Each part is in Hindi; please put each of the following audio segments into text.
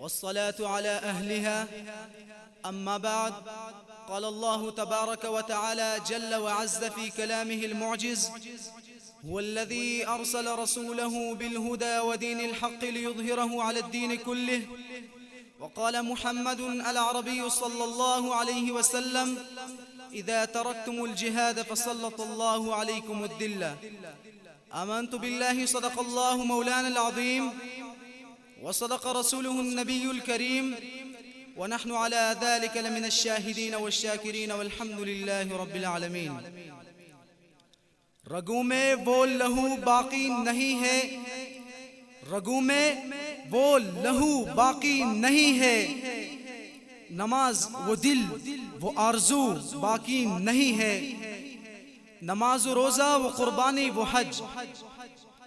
वस्सलातु अला अहलिहा अम्मा बाद क़ाल अल्लाहु तबारक व तआला जल्ल व अज़्ज़ फ़ी कलामिहिल मुअजिज़ हुवल्लज़ी अरसल रसूलहु बिलहुदा व दीनिल हक़्क़ि लियुज़हिरहु अलद्दीनि कुल्लिहि वक़ाल मुहम्मदुन अल अरबिय्यु सल्लल्लाहु अलैहि वसल्लम इज़ा तरक्तुमुल जिहाद फसल्लतल्लाहु अलैकुमुद्दिल्ला आमन्तु बिल्लाहि सदक़ल्लाहु मौलानल अज़ीम व सदक़ रसूलुहुन नबियुल करीम व नहनु अला ज़ालिका लमिनश शाहिदीन वश्शाकिरीन वल्हम्दुलिल्लाहि रब्बिल आलमीन। रगों में वो लहू बाकी नहीं है, रगों में वो लहू बाकी नहीं है, नमाज वो दिल वो आरज़ू बाकी नहीं है, नमाज व रोज़ा वो कुर्बानी वो हज,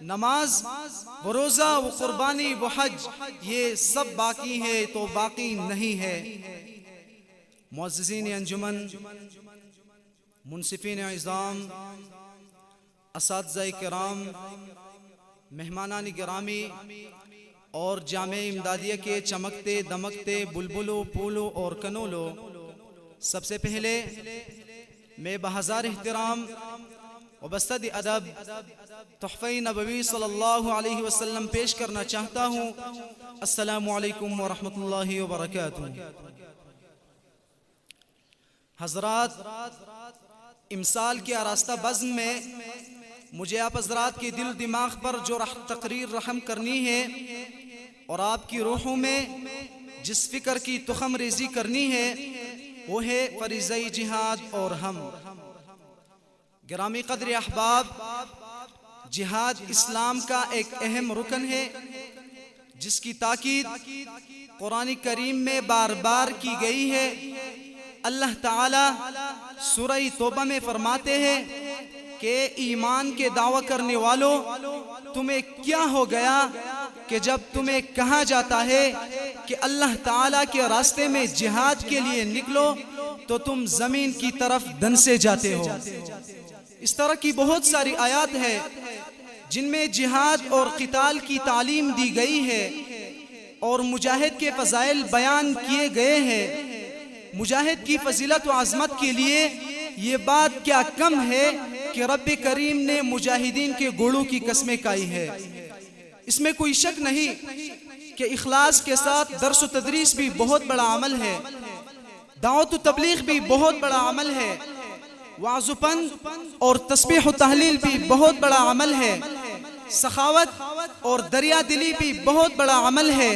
नमाज व रोज़ा व कुर्बानी व हज ये सब बाकी है तो बाकी नहीं है। मुअज़्ज़िज़ीन अंजुमन, मुनसिफ़ीन इज़ाम, असातिज़ाए किराम, मेहमानान गिरामी और जामे इमदादिया के चमकते दमकते बुलबुलों फूलों और कनोलों, सबसे पहले मैं बहज़ार एहतराम व बस्तद अदब तोहफ़े नबवी सल्लल्लाहु अलैहि वसल्लम पेश करना चाहता हूँ। अस्सलामु अलैकुम व रहमतुल्लाहि व बरकातुहू। हज़रात, इमसाल के आरास्ता बज़्म में मुझे आप हज़रात के दिल दिमाग पर जो तकरीर रहम करनी है और आपकी रूहों में जिस फ़िक्र की तुख़म रेज़ी करनी है वो है फ़रीज़ा जिहाद और हम। गिरामी क़द्र अहबाब, जिहाद इस्लाम का एक अहम रुकन है जिसकी ताकीद कुरान करीम में बार बार की गई है। अल्लाह ताला सूरह तौबा में फरमाते हैं कि ईमान के दावा करने वालों, तुम्हें क्या हो गया कि जब तुम्हें कहा जाता है कि अल्लाह ताला के रास्ते में जिहाद के लिए निकलो तो तुम जमीन की तरफ दंसे जाते हो। इस तरह की बहुत सारी आयत है जिनमें जिहाद और क़िताल की तालीम दी गई है और मुजाहिद के फ़ज़ाइल बयान किए गए हैं। मुजाहिद की फजीलत व अज़मत के लिए ये बात क्या कम है कि रब्बे करीम ने मुजाहिदीन के घोड़ों की कसमें खाई है। इसमें कोई शक नहीं कि इखलास के साथ दर्स व तदरीस भी बहुत बड़ा अमल है, दावत व तबलीग भी बहुत बड़ा अमल है, वाज़ुपन और तस्बीह व तहलील भी बहुत बड़ा अमल है, सखावत और दरिया दिली भी बहुत बड़ा अमल है,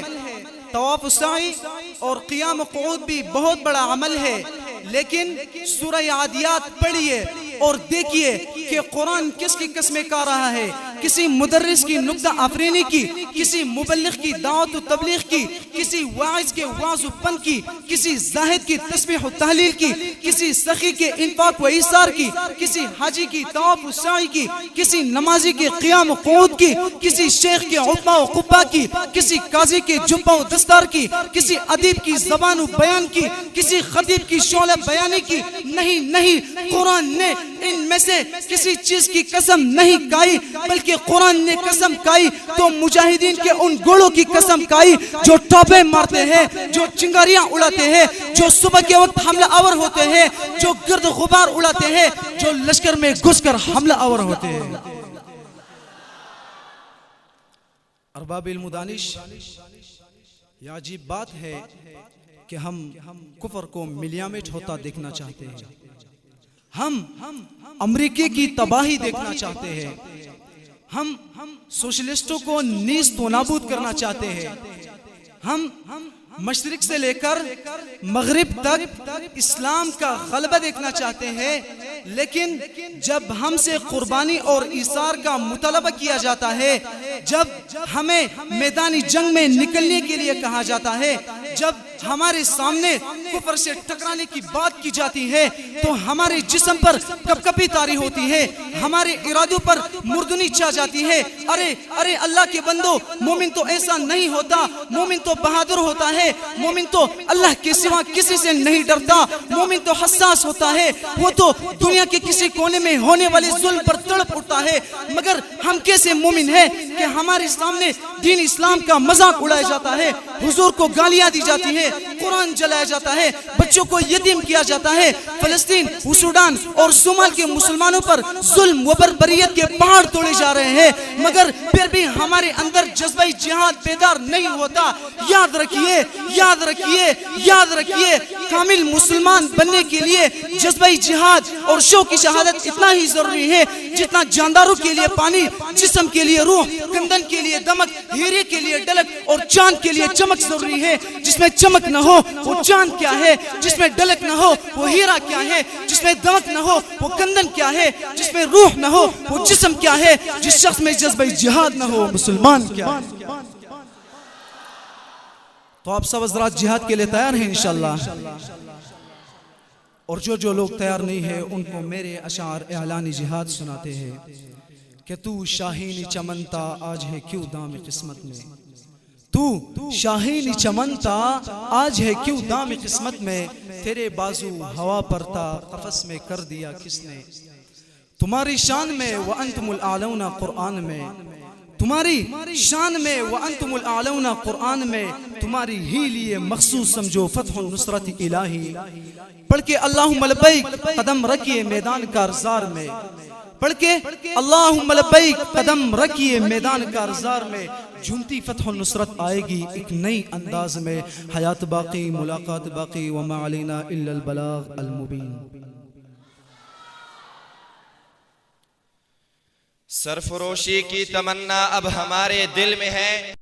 तवाफ़ साई और क़ियाम व क़ुऊद भी बहुत बड़ा अमल है। लेकिन सूरह आदियात पढ़िए और देखिए कि कुरान किसकी कसमें खा रहा है, किसी मुदर्रिस की नुक्ता आफरीनी की, किसी मुबल्लिग की दावत व तबलीग की, किसी वाइज के वाज़ुपन की, किसी जाहिद की तस्बीह व तहलील की, किसी सखी के इन्फाक व ईसार की, किसी हाजी की तवाफ़ व साई की, किसी नमाजी के क़ियाम व क़ुऊद की, किसी शेख के उक़बा व क़ुब्बा की, किसी काजी के जुब्बा व दस्तार की, किसी अदीब की ज़बान व बयान की, किसी खतीब की शोला बयानी की। नहीं नहीं, कुरान ने इनमें से किसी चीज की कसम नहीं खाई, बल्कि कुरान ने कसम खाई तो मुजाहिदीन के उन घोड़ों की कसम खाई जो टॉपे मारते हैं, जो चिंगारियां उड़ाते हैं, जो सुबह के वक्त हमला आवर होते हैं, जो गिर्द गुबार उड़ाते हैं, जो लश्कर में घुसकर हमला आवर होते हैं। अरबाबिल मुदानिश, यह अजीब बात है कि हम कुफर को मिलियामेट होता देखना चाहते हैं, हम अमेरिका की तबाही देखना चाहते हैं, हम सोशलिस्टों को नीस्त व नाबूद करना चाहते हैं, हम मशरिक से लेकर मगरिब तक इस्लाम का गलबा देखना चाहते हैं। लेकिन जब हमसे कुर्बानी और ईसार का मुतालबा किया जाता है, जब हमें मैदानी जंग में निकलने के लिए कहा जाता है, जब हमारे सामने कुफर से टकराने की बात की जाती है तो हमारे जिस्म पर कपकपी तारी होती है, हमारे इरादों पर मुर्दनी छा जाती है। अरे अरे अल्लाह के बंदो, मोमिन तो ऐसा नहीं होता, मोमिन तो बहादुर होता है, मोमिन तो अल्लाह के सिवा किसी से नहीं डरता, मोमिन तो हसास होता है, वो तो दुनिया के किसी कोने में होने वाले जुल्म पर तड़प उठता है। मगर हम कैसे मोमिन हैं कि हमारे सामने दीन इस्लाम का मजाक उड़ाया जाता है, हुजूर को गालियां दी जाती है, कुरान जलाया जाता है, बच्चों को यतीम किया जाता है, फलस्तीन, सूडान और सोमाल के मुसलमानों पर जुल्म व बर्बरियत के पहाड़ तोड़े जा रहे हैं, मगर फिर भी हमारे अंदर जज्बा जिहाद बेदार नहीं होता। याद रखिए, याद रखिए, याद रखिए, कामिल मुसलमान बनने के लिए जज्बा जिहाद और शौक की शहादत इतना ही जरूरी है जितना जानदारों के लिए पानी, जिस्म के लिए रूह, कंदन के लिए दमक, हीरे के लिए डलक और चांद के लिए चमक जरूरी है। जिसमें चमक न हो वो चांद क्या है, जिसमें डलक न हो वो हीरा क्या है, जिसमें दमक न हो वो कंदन क्या है, जिसमें रूह न हो वो जिस्म क्या है, जिस शख्स में जज्बा जिहाद न हो मुसलमान क्या है। तो आप सब हज़रात जिहाद के लिए तैयार हैं इंशाअल्लाह, और जो लोग तैयार नहीं है उनको मेरे अशार एलानी जिहाद सुनाते हैं कि तू शाहीनी चमनता आज है क्यों दाम किस्मत में, तू शाहीनी चमनता आज है क्यों दाम किस्मत में, तेरे बाजू हवा परता कफस में कर दिया किसने, तुम्हारी शान में व अंतुमुल आलौना कुरान में, तुम्हारी शान में व अंतुमुल आलौना कुरान में, तुम्हारी ही लिए मखसूस समझो फतहुन नुसरत इलाही, पढ़ के अल्लाहुम्मा लब्बैक कदम रखिए मैदान कारज़ार में, पढ़ के अल्लाहुम्मा लब्बैक कदम रखिए मैदान कारज़ार में, झूमती फतहुन नुसरत आएगी एक नई अंदाज में, हयात बाकी मुलाकात बाकी व मा अलैना इल्लल बलाग अल मुबीन। सरफरोशी की तमन्ना अब हमारे दिल में है।